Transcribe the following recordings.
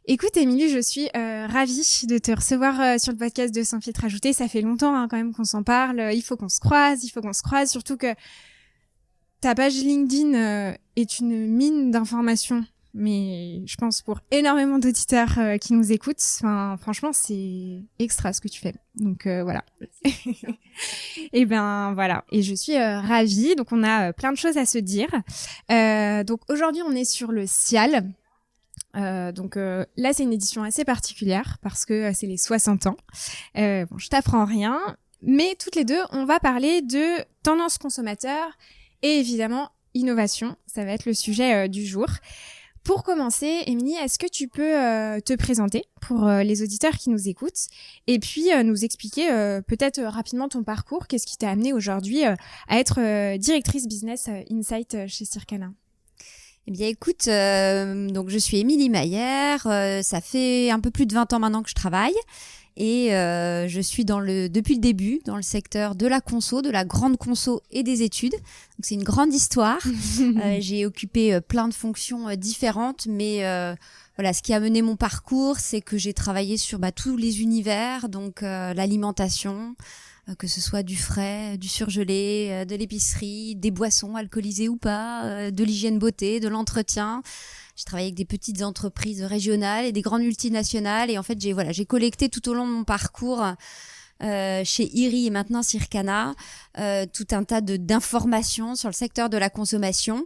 Écoute, Émilie, je suis ravie de te recevoir sur le podcast de Sans filtre ajouté. Ça fait longtemps quand même qu'on s'en parle. Il faut qu'on se croise, surtout que ta page LinkedIn est une mine d'informations. Mais je pense pour énormément d'auditeurs qui nous écoutent, enfin, franchement, c'est extra ce que tu fais. Donc voilà. Et ben voilà. Et je suis ravie. Donc on a plein de choses à se dire. Donc aujourd'hui, on est sur le Cial. Donc là, c'est une édition assez particulière parce que c'est les 60 ans. Bon, je t'apprends rien, mais toutes les deux, on va parler de tendance consommateur et évidemment innovation. Ça va être le sujet du jour. Pour commencer, Émilie, est-ce que tu peux te présenter pour les auditeurs qui nous écoutent et puis nous expliquer peut-être rapidement ton parcours, qu'est-ce qui t'a amené aujourd'hui à être directrice business Insight chez Circana? Eh bien, écoute, donc je suis Émilie Mayer. Ça fait un peu plus de 20 ans maintenant que je travaille et je suis depuis le début dans le secteur de la conso, de la grande conso et des études. Donc c'est une grande histoire. J'ai occupé plein de fonctions différentes, mais voilà, ce qui a mené mon parcours, c'est que j'ai travaillé sur tous les univers, donc l'alimentation. Que ce soit du frais, du surgelé, de l'épicerie, des boissons alcoolisées ou pas, de l'hygiène beauté, de l'entretien. J'ai travaillé avec des petites entreprises régionales et des grandes multinationales. Et en fait, j'ai collecté tout au long de mon parcours chez IRI et maintenant Circana tout un tas d'informations sur le secteur de la consommation.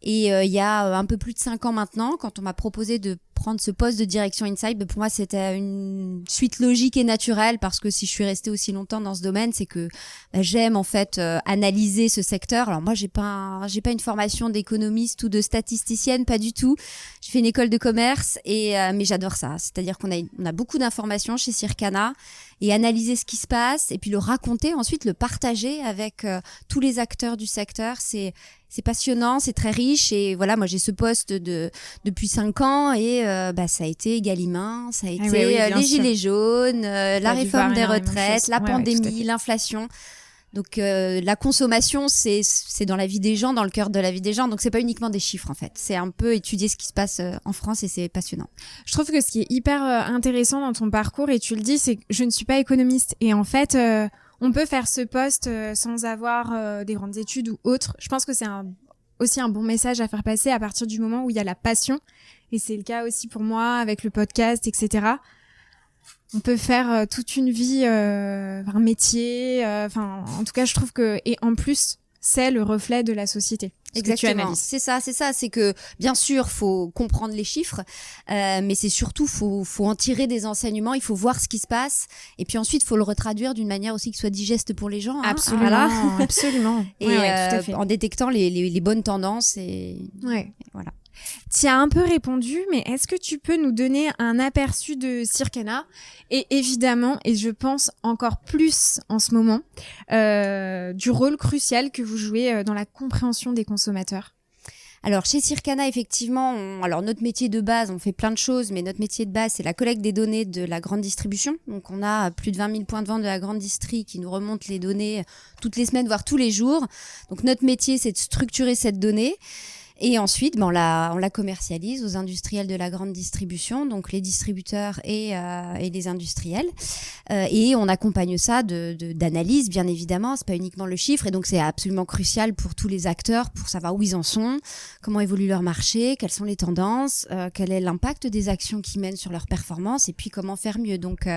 Et il y a un peu plus de 5 ans maintenant, quand on m'a proposé de prendre ce poste de direction Insight, pour moi c'était une suite logique et naturelle, parce que si je suis restée aussi longtemps dans ce domaine, c'est que j'aime en fait analyser ce secteur. Alors moi j'ai pas une formation d'économiste ou de statisticienne, pas du tout. J'ai fait une école de commerce mais j'adore ça. C'est-à-dire qu'on a beaucoup d'informations chez Circana, et analyser ce qui se passe et puis le raconter, ensuite le partager avec tous les acteurs du secteur, c'est passionnant, c'est très riche. Et voilà, moi j'ai ce poste depuis 5 ans et ça a été Galliman, ça a été les gilets jaunes, la réforme des retraites, la pandémie, l'inflation. Donc la consommation, c'est dans la vie des gens, dans le cœur de la vie des gens. Donc c'est pas uniquement des chiffres en fait. C'est un peu étudier ce qui se passe en France et c'est passionnant. Je trouve que ce qui est hyper intéressant dans ton parcours, et tu le dis, c'est que je ne suis pas économiste. Et en fait, on peut faire ce poste sans avoir des grandes études ou autre. Je pense que c'est aussi un bon message à faire passer à partir du moment où il y a la passion. Et c'est le cas aussi pour moi avec le podcast, etc. On peut faire toute une vie, un métier. En tout cas, je trouve que, et en plus, c'est le reflet de la société. Exactement. C'est ça. C'est que, bien sûr, faut comprendre les chiffres, mais c'est surtout, faut en tirer des enseignements. Il faut voir ce qui se passe, et puis ensuite, faut le retraduire d'une manière aussi qui soit digeste pour les gens. Absolument, voilà. Absolument. Et tout à fait. En détectant les bonnes tendances et voilà. Tu as un peu répondu, mais est-ce que tu peux nous donner un aperçu de Circana et évidemment, et je pense encore plus en ce moment, du rôle crucial que vous jouez dans la compréhension des consommateurs? Alors chez Circana, effectivement, alors notre métier de base, on fait plein de choses, mais notre métier de base, c'est la collecte des données de la grande distribution. Donc on a plus de 20 000 points de vente de la grande distri qui nous remontent les données toutes les semaines, voire tous les jours. Donc notre métier, c'est de structurer cette donnée. Et ensuite, on la commercialise aux industriels de la grande distribution, donc les distributeurs et les industriels. Et on accompagne ça d'analyse, bien évidemment. C'est pas uniquement le chiffre, et donc c'est absolument crucial pour tous les acteurs pour savoir où ils en sont, comment évolue leur marché, quelles sont les tendances, quel est l'impact des actions qu'ils mènent sur leur performance, et puis comment faire mieux. Donc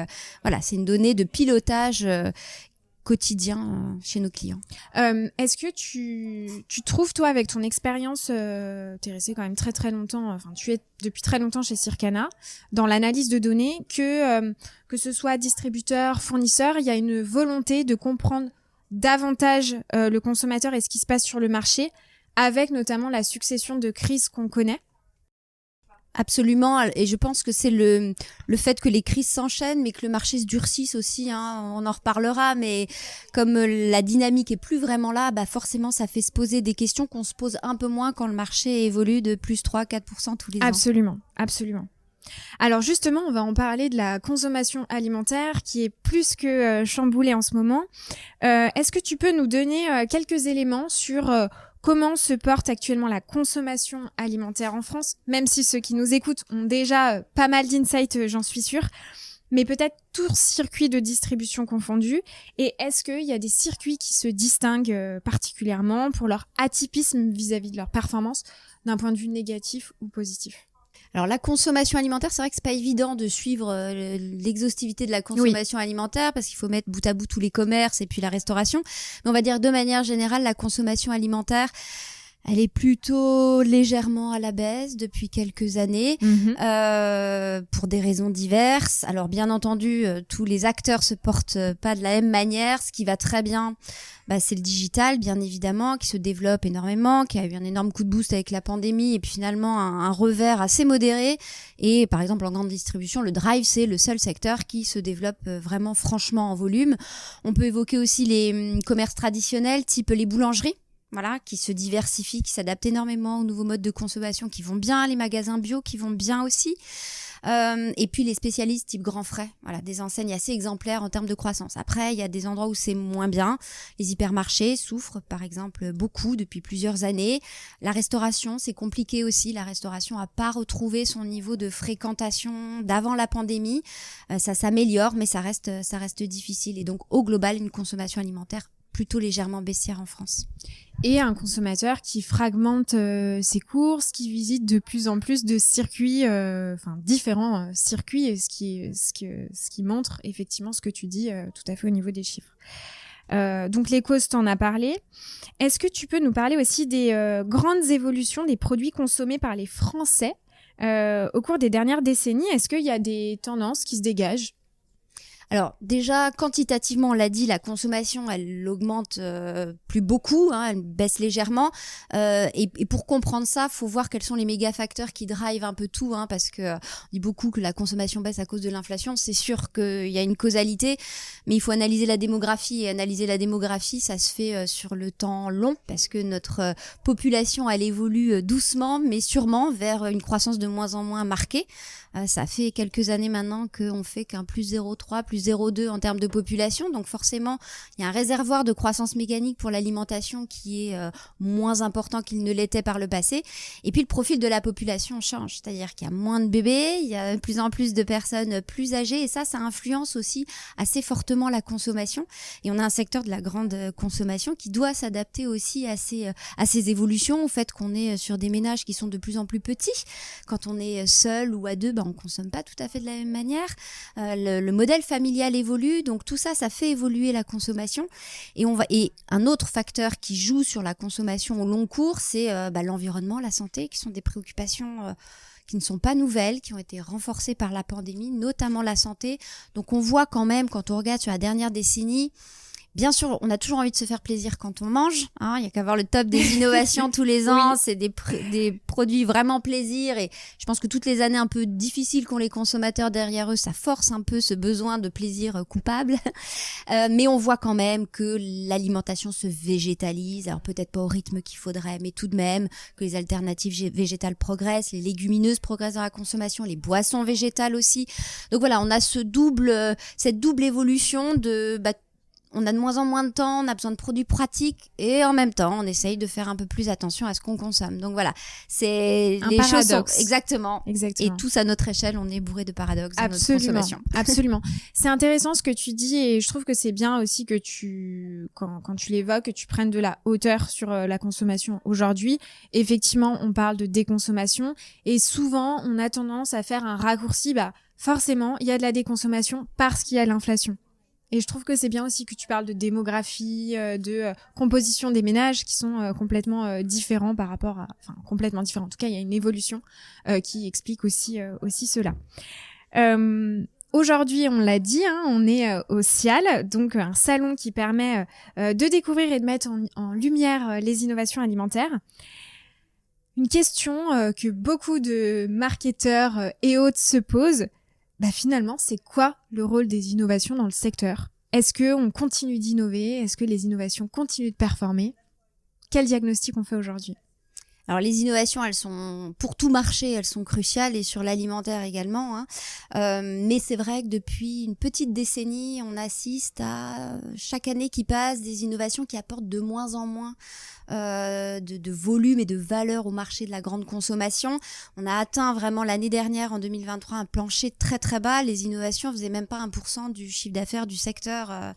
voilà, c'est une donnée de pilotage quotidien chez nos clients. Est-ce que tu trouves, toi, avec ton expérience, t'es resté quand même très très longtemps, tu es depuis très longtemps chez Circana, dans l'analyse de données, que ce soit distributeur, fournisseur, il y a une volonté de comprendre davantage le consommateur et ce qui se passe sur le marché, avec notamment la succession de crises qu'on connaît? Absolument, et je pense que c'est le fait que les crises s'enchaînent, mais que le marché se durcisse aussi, on en reparlera, mais comme la dynamique est plus vraiment là, forcément ça fait se poser des questions qu'on se pose un peu moins quand le marché évolue de plus 3-4% tous les ans. Absolument. Alors justement, on va en parler de la consommation alimentaire qui est plus que chamboulée en ce moment. Est-ce que tu peux nous donner quelques éléments sur comment se porte actuellement la consommation alimentaire en France, même si ceux qui nous écoutent ont déjà pas mal d'insights, j'en suis sûre, mais peut-être tous circuits de distribution confondus. Et est-ce qu'il y a des circuits qui se distinguent particulièrement pour leur atypisme vis-à-vis de leur performance d'un point de vue négatif ou positif ? Alors la consommation alimentaire, c'est vrai que c'est pas évident de suivre l'exhaustivité de la consommation alimentaire parce qu'il faut mettre bout à bout tous les commerces et puis la restauration. Mais on va dire de manière générale, la consommation alimentaire, elle est plutôt légèrement à la baisse depuis quelques années pour des raisons diverses. Alors bien entendu, tous les acteurs se portent pas de la même manière. Ce qui va très bien, c'est le digital, bien évidemment, qui se développe énormément, qui a eu un énorme coup de boost avec la pandémie et puis finalement un revers assez modéré. Et par exemple, en grande distribution, le drive, c'est le seul secteur qui se développe vraiment franchement en volume. On peut évoquer aussi les commerces traditionnels, type les boulangeries. Voilà, qui se diversifient, qui s'adaptent énormément aux nouveaux modes de consommation, qui vont bien, les magasins bio qui vont bien aussi. Et puis les spécialistes type Grand Frais, voilà, des enseignes assez exemplaires en termes de croissance. Après, il y a des endroits où c'est moins bien. Les hypermarchés souffrent, par exemple, beaucoup depuis plusieurs années. La restauration, c'est compliqué aussi. La restauration n'a pas retrouvé son niveau de fréquentation d'avant la pandémie. Ça s'améliore, mais ça reste difficile. Et donc, au global, une consommation alimentaire plutôt légèrement baissière en France. Et un consommateur qui fragmente ses courses, qui visite de plus en plus de circuits, différents circuits, et ce qui montre effectivement ce que tu dis tout à fait au niveau des chiffres. Donc les causes, t'en as parlé. Est-ce que tu peux nous parler aussi des grandes évolutions des produits consommés par les Français au cours des dernières décennies ? Est-ce qu'il y a des tendances qui se dégagent ? Alors déjà, quantitativement, on l'a dit, la consommation, elle augmente plus beaucoup, elle baisse légèrement. Et pour comprendre ça, faut voir quels sont les méga facteurs qui drivent un peu tout, parce que on dit beaucoup que la consommation baisse à cause de l'inflation. C'est sûr qu'il y a une causalité, mais il faut analyser la démographie. Et analyser la démographie, ça se fait sur le temps long, parce que notre population, elle évolue doucement, mais sûrement vers une croissance de moins en moins marquée. Ça fait quelques années maintenant qu'on fait qu'un plus 0,3, plus 0,2 en termes de population. Donc forcément, il y a un réservoir de croissance mécanique pour l'alimentation qui est moins important qu'il ne l'était par le passé. Et puis le profil de la population change. C'est-à-dire qu'il y a moins de bébés, il y a de plus en plus de personnes plus âgées. Et ça influence aussi assez fortement la consommation. Et on a un secteur de la grande consommation qui doit s'adapter aussi à ces évolutions, au fait qu'on est sur des ménages qui sont de plus en plus petits. Quand on est seul ou à deux, on consomme pas tout à fait de la même manière. Le modèle familial évolue, donc tout ça fait évoluer la consommation. Et un autre facteur qui joue sur la consommation au long cours, c'est l'environnement, la santé, qui sont des préoccupations qui ne sont pas nouvelles, qui ont été renforcées par la pandémie, notamment la santé. Donc on voit quand même, quand on regarde sur la dernière décennie, bien sûr, on a toujours envie de se faire plaisir quand on mange. Il y a qu'à voir le top des innovations tous les ans. Oui. C'est des produits vraiment plaisir. Et je pense que toutes les années un peu difficiles qu'ont les consommateurs derrière eux, ça force un peu ce besoin de plaisir coupable. Mais on voit quand même que l'alimentation se végétalise. Alors peut-être pas au rythme qu'il faudrait, mais tout de même que les alternatives végétales progressent, les légumineuses progressent dans la consommation, les boissons végétales aussi. Donc voilà, on a cette double évolution de... on a de moins en moins de temps, on a besoin de produits pratiques et en même temps, on essaye de faire un peu plus attention à ce qu'on consomme. Donc voilà, c'est un paradoxe. Exactement. Et tous à notre échelle, on est bourré de paradoxes dans notre consommation. Absolument. C'est intéressant ce que tu dis et je trouve que c'est bien aussi que quand tu l'évoques, que tu prennes de la hauteur sur la consommation aujourd'hui. Effectivement, on parle de déconsommation et souvent, on a tendance à faire un raccourci. Forcément, il y a de la déconsommation parce qu'il y a l'inflation. Et je trouve que c'est bien aussi que tu parles de démographie, de composition des ménages qui sont complètement différents par rapport à... Enfin, complètement différents. En tout cas, il y a une évolution qui explique aussi cela. Aujourd'hui, on l'a dit, on est au SIAL, donc un salon qui permet de découvrir et de mettre en lumière les innovations alimentaires. Une question que beaucoup de marketeurs et autres se posent. Finalement, c'est quoi le rôle des innovations dans le secteur ? Est-ce qu'on continue d'innover ? Est-ce que les innovations continuent de performer ? Quel diagnostic on fait aujourd'hui ? Alors les innovations, elles sont pour tout marché, elles sont cruciales et sur l'alimentaire également. Mais c'est vrai que depuis une petite décennie, on assiste à chaque année qui passe des innovations qui apportent de moins en moins de volume et de valeur au marché de la grande consommation. On a atteint vraiment l'année dernière, en 2023, un plancher très très bas. Les innovations faisaient même pas 1% du chiffre d'affaires du secteur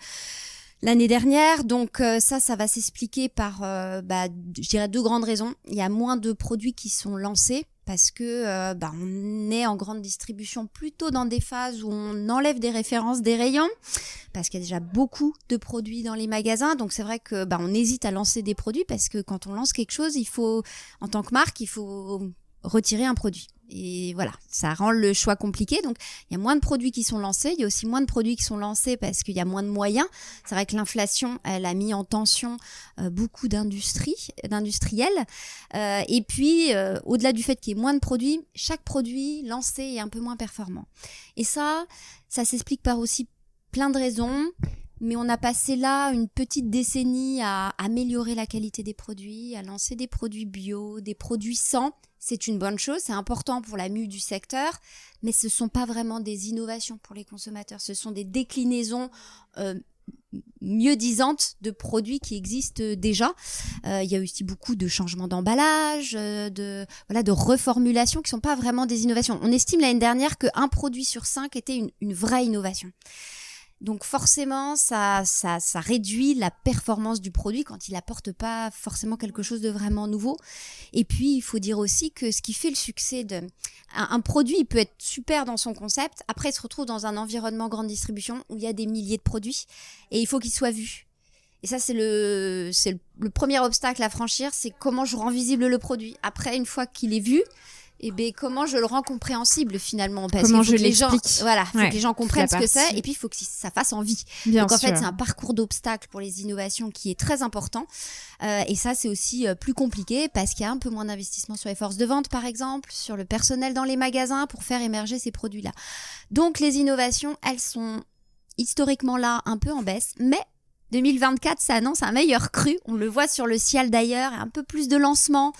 l'année dernière. Donc ça va s'expliquer par, je dirais, 2 grandes raisons. Il y a moins de produits qui sont lancés parce que on est en grande distribution plutôt dans des phases où on enlève des références des rayons parce qu'il y a déjà beaucoup de produits dans les magasins. Donc c'est vrai que on hésite à lancer des produits parce que quand on lance quelque chose, il faut, en tant que marque, il faut retirer un produit. Et voilà, ça rend le choix compliqué. Donc, il y a moins de produits qui sont lancés. Il y a aussi moins de produits qui sont lancés parce qu'il y a moins de moyens. C'est vrai que l'inflation, elle a mis en tension beaucoup d'industriels. Et puis, au-delà du fait qu'il y ait moins de produits, chaque produit lancé est un peu moins performant. Et ça s'explique par aussi plein de raisons. Mais on a passé là une petite décennie à améliorer la qualité des produits, à lancer des produits bio, des produits sans. C'est une bonne chose, c'est important pour la mue du secteur, mais ce ne sont pas vraiment des innovations pour les consommateurs. Ce sont des déclinaisons mieux disantes de produits qui existent déjà. Il y a aussi beaucoup de changements d'emballage, de reformulation qui ne sont pas vraiment des innovations. On estime l'année dernière qu'un produit sur 5 était une vraie innovation. Donc forcément, ça réduit la performance du produit quand il apporte pas forcément quelque chose de vraiment nouveau. Et puis, il faut dire aussi que ce qui fait le succès un produit, il peut être super dans son concept. Après, il se retrouve dans un environnement grande distribution où il y a des milliers de produits et il faut qu'il soit vu. Et ça, c'est le premier obstacle à franchir, c'est comment je rends visible le produit. Après, une fois qu'il est vu, comment je le rends compréhensible finalement, parce comment qu'il faut je l'explique. faut que les gens comprennent ce que c'est, et puis il faut que ça fasse envie. Bien Donc en sûr. fait, c'est un parcours d'obstacles pour les innovations qui est très important. Et ça, c'est aussi plus compliqué parce qu'il y a un peu moins d'investissement sur les forces de vente, par exemple, sur le personnel dans les magasins pour faire émerger ces produits-là. Donc les innovations, elles sont historiquement là, un peu en baisse, mais 2024, ça annonce un meilleur cru. On le voit sur le ciel d'ailleurs, un peu plus de lancements.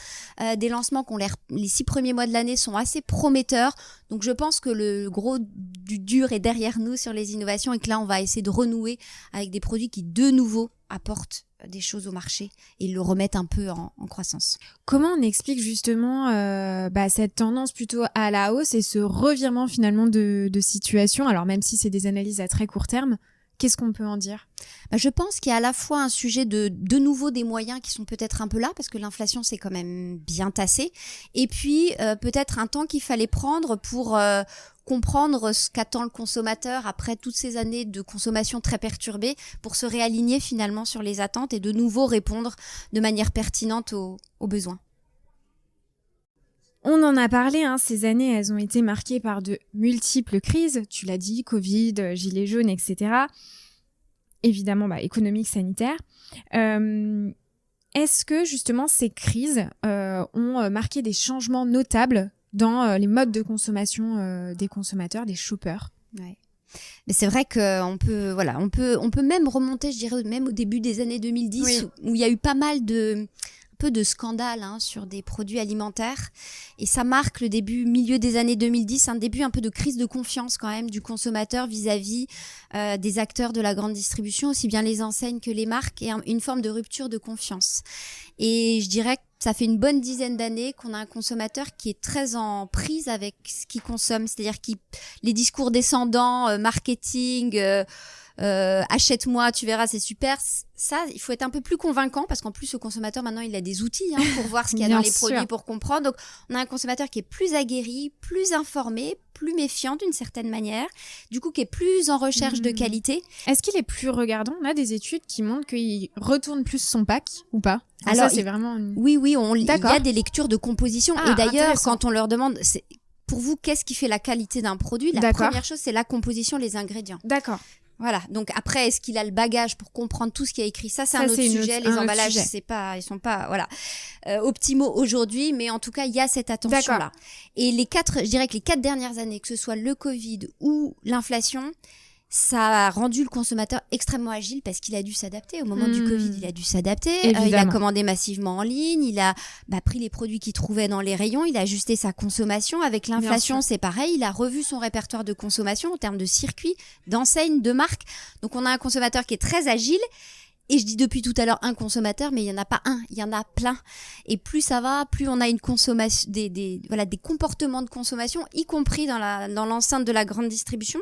Des lancements les 6 premiers mois de l'année sont assez prometteurs. Donc je pense que le gros du dur est derrière nous sur les innovations et que là, on va essayer de renouer avec des produits qui, de nouveau, apportent des choses au marché et le remettent un peu en croissance. Comment on explique justement cette tendance plutôt à la hausse et ce revirement finalement de situation? Alors même si c'est des analyses à très court terme, qu'est-ce qu'on peut en dire? Je pense qu'il y a à la fois un sujet de nouveau des moyens qui sont peut-être un peu là, parce que l'inflation s'est quand même bien tassée, et puis peut-être un temps qu'il fallait prendre pour comprendre ce qu'attend le consommateur après toutes ces années de consommation très perturbée, pour se réaligner finalement sur les attentes et de nouveau répondre de manière pertinente aux besoins. On en a parlé, ces années, elles ont été marquées par de multiples crises. Tu l'as dit, Covid, gilets jaunes, etc. Évidemment, économique, sanitaire. Est-ce que justement ces crises ont marqué des changements notables dans les modes de consommation des consommateurs, des shoppers? Ouais. Mais c'est vrai qu'on peut, on peut même remonter, je dirais, même au début des années 2010, oui, où il y a eu pas mal de scandales sur des produits alimentaires, et ça marque le milieu des années 2010, un début un peu de crise de confiance quand même du consommateur vis-à-vis des acteurs de la grande distribution, aussi bien les enseignes que les marques, et une forme de rupture de confiance. Et je dirais que ça fait une bonne dizaine d'années qu'on a un consommateur qui est très en prise avec ce qu'il consomme, c'est-à-dire les discours descendants, marketing, achète-moi, tu verras, c'est super. Ça, il faut être un peu plus convaincant parce qu'en plus, le consommateur, maintenant, il a des outils pour voir ce qu'il y a dans les produits, pour comprendre. Donc, on a un consommateur qui est plus aguerri, plus informé, plus méfiant d'une certaine manière, du coup, qui est plus en recherche de qualité. Est-ce qu'il est plus regardant? On a des études qui montrent qu'il retourne plus son pack ou pas? Alors, ça, c'est vraiment... Oui, il y a des lectures de composition. Et d'ailleurs, quand on leur demande... Pour vous, qu'est-ce qui fait la qualité d'un produit? La première chose, c'est la composition, les ingrédients. D'accord. Voilà. Donc après, est-ce qu'il a le bagage pour comprendre tout ce qui est écrit? Ça, c'est un autre sujet. Les emballages, ils sont pas, optimaux aujourd'hui, mais en tout cas, il y a cette attention-là. Et je dirais que les 4 dernières années, que ce soit le Covid ou l'inflation, Ça a rendu le consommateur extrêmement agile parce qu'il a dû s'adapter. Au moment du Covid, il a dû s'adapter. Il a commandé massivement en ligne. Il a pris les produits qu'il trouvait dans les rayons. Il a ajusté sa consommation. Avec l'inflation, c'est pareil. Il a revu son répertoire de consommation en termes de circuits, d'enseignes, de marques. Donc, on a un consommateur qui est très agile. Et je dis depuis tout à l'heure un consommateur, mais il y en a pas un, il y en a plein. Et plus ça va, plus on a une consommation, des comportements de consommation, y compris dans l'enceinte de la grande distribution,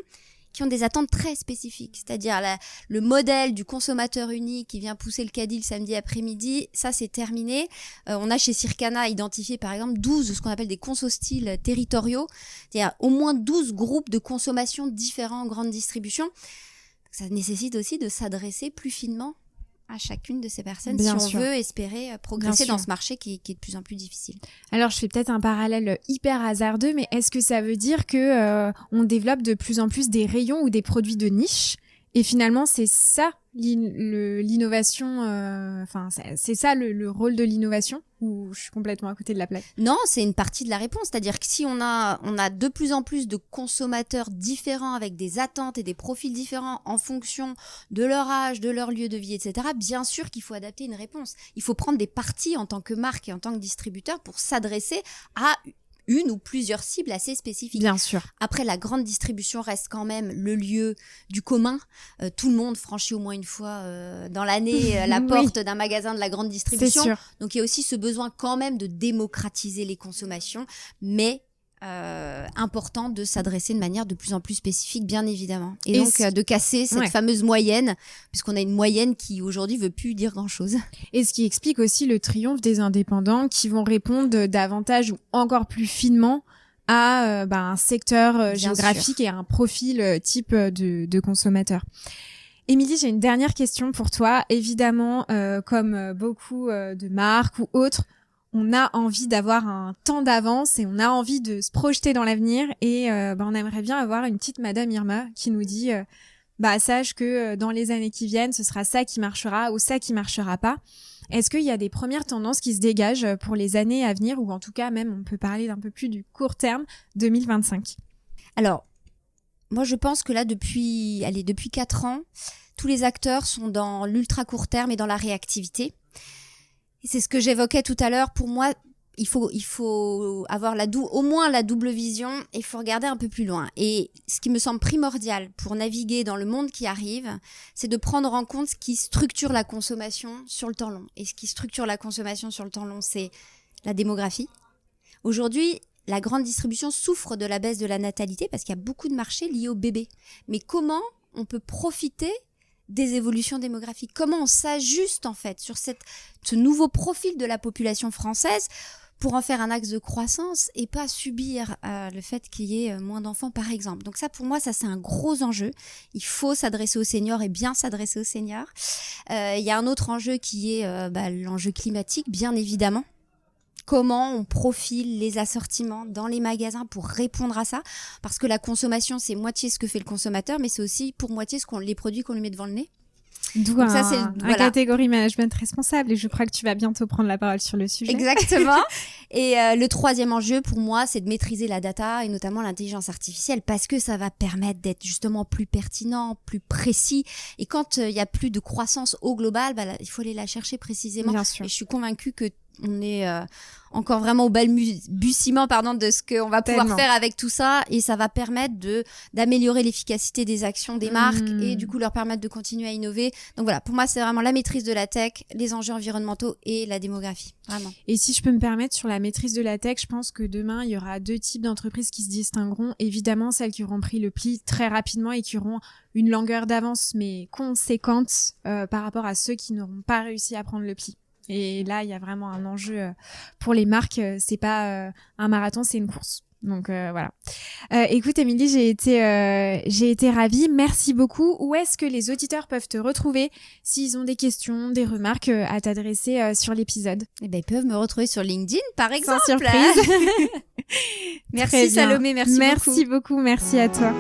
qui ont des attentes très spécifiques. C'est-à-dire le modèle du consommateur unique qui vient pousser le caddie le samedi après-midi, ça c'est terminé. On a chez Circana identifié par exemple 12 ce qu'on appelle des conso-styles territoriaux, c'est-à-dire au moins 12 groupes de consommation différents en grande distribution. Ça nécessite aussi de s'adresser plus finement à chacune de ces personnes si on veut espérer progresser dans ce marché qui est de plus en plus difficile. Alors, je fais peut-être un parallèle hyper hasardeux, mais est-ce que ça veut dire que on développe de plus en plus des rayons ou des produits de niche et finalement, c'est ça l'innovation, c'est ça le rôle de l'innovation, ou je suis complètement à côté de la plaque? Non, c'est une partie de la réponse. C'est-à-dire que si on a de plus en plus de consommateurs différents avec des attentes et des profils différents en fonction de leur âge, de leur lieu de vie, etc., bien sûr qu'il faut adapter une réponse. Il faut prendre des parties en tant que marque et en tant que distributeur pour s'adresser à une ou plusieurs cibles assez spécifiques. Bien sûr. Après, la grande distribution reste quand même le lieu du commun. Tout le monde franchit au moins une fois dans l'année la porte d'un magasin de la grande distribution. C'est sûr. Donc, il y a aussi ce besoin quand même de démocratiser les consommations, mais important de s'adresser de manière de plus en plus spécifique, bien évidemment. Et donc, de casser cette fameuse moyenne, puisqu'on a une moyenne qui, aujourd'hui, veut plus dire grand-chose. Et ce qui explique aussi le triomphe des indépendants qui vont répondre davantage ou encore plus finement à un secteur géographique et à un profil type de consommateur. Émilie, j'ai une dernière question pour toi. Évidemment, comme beaucoup de marques ou autres, on a envie d'avoir un temps d'avance et on a envie de se projeter dans l'avenir et on aimerait bien avoir une petite Madame Irma qui nous dit sache que dans les années qui viennent, ce sera ça qui marchera ou ça qui marchera pas. Est-ce qu'il y a des premières tendances qui se dégagent pour les années à venir, ou en tout cas même on peut parler d'un peu plus du court terme 2025? Alors, moi je pense que là depuis 4 ans, tous les acteurs sont dans l'ultra court terme et dans la réactivité. Et c'est ce que j'évoquais tout à l'heure. Pour moi, il faut avoir au moins la double vision, et il faut regarder un peu plus loin. Et ce qui me semble primordial pour naviguer dans le monde qui arrive, c'est de prendre en compte ce qui structure la consommation sur le temps long. Et ce qui structure la consommation sur le temps long, c'est la démographie. Aujourd'hui, la grande distribution souffre de la baisse de la natalité parce qu'il y a beaucoup de marchés liés au bébé. Mais comment on peut profiter des évolutions démographiques? Comment on s'ajuste en fait sur ce nouveau profil de la population française pour en faire un axe de croissance et pas subir le fait qu'il y ait moins d'enfants par exemple. Donc ça, pour moi, ça c'est un gros enjeu. Il faut s'adresser aux seniors et bien s'adresser aux seniors. Il y a un autre enjeu qui est l'enjeu climatique, bien évidemment. Comment on profile les assortiments dans les magasins pour répondre à ça, parce que la consommation, c'est moitié ce que fait le consommateur, mais c'est aussi pour moitié les produits qu'on lui met devant le nez. D'où un catégorie management responsable, et je crois que tu vas bientôt prendre la parole sur le sujet. Exactement. Et le troisième enjeu pour moi, c'est de maîtriser la data et notamment l'intelligence artificielle, parce que ça va permettre d'être justement plus pertinent, plus précis. Et quand il y a plus de croissance au global, il faut aller la chercher précisément. Bien sûr. Et je suis convaincue que on est encore vraiment au balbutiement de ce qu'on va pouvoir faire avec tout ça, et ça va permettre d'améliorer l'efficacité des actions des marques et du coup leur permettre de continuer à innover. Donc voilà, pour moi c'est vraiment la maîtrise de la tech, les enjeux environnementaux et la démographie, vraiment. Et si je peux me permettre, sur la maîtrise de la tech, je pense que demain il y aura 2 types d'entreprises qui se distingueront. Évidemment celles qui auront pris le pli très rapidement et qui auront une longueur d'avance mais conséquente par rapport à ceux qui n'auront pas réussi à prendre le pli. Et là, il y a vraiment un enjeu pour les marques. C'est pas un marathon, c'est une course. Donc voilà. Écoute, Émilie, j'ai été ravie. Merci beaucoup. Où est-ce que les auditeurs peuvent te retrouver s'ils ont des questions, des remarques à t'adresser sur l'épisode? Eh ben, ils peuvent me retrouver sur LinkedIn, par exemple. Sans surprise. Merci Salomé, merci beaucoup. Merci beaucoup, merci à toi.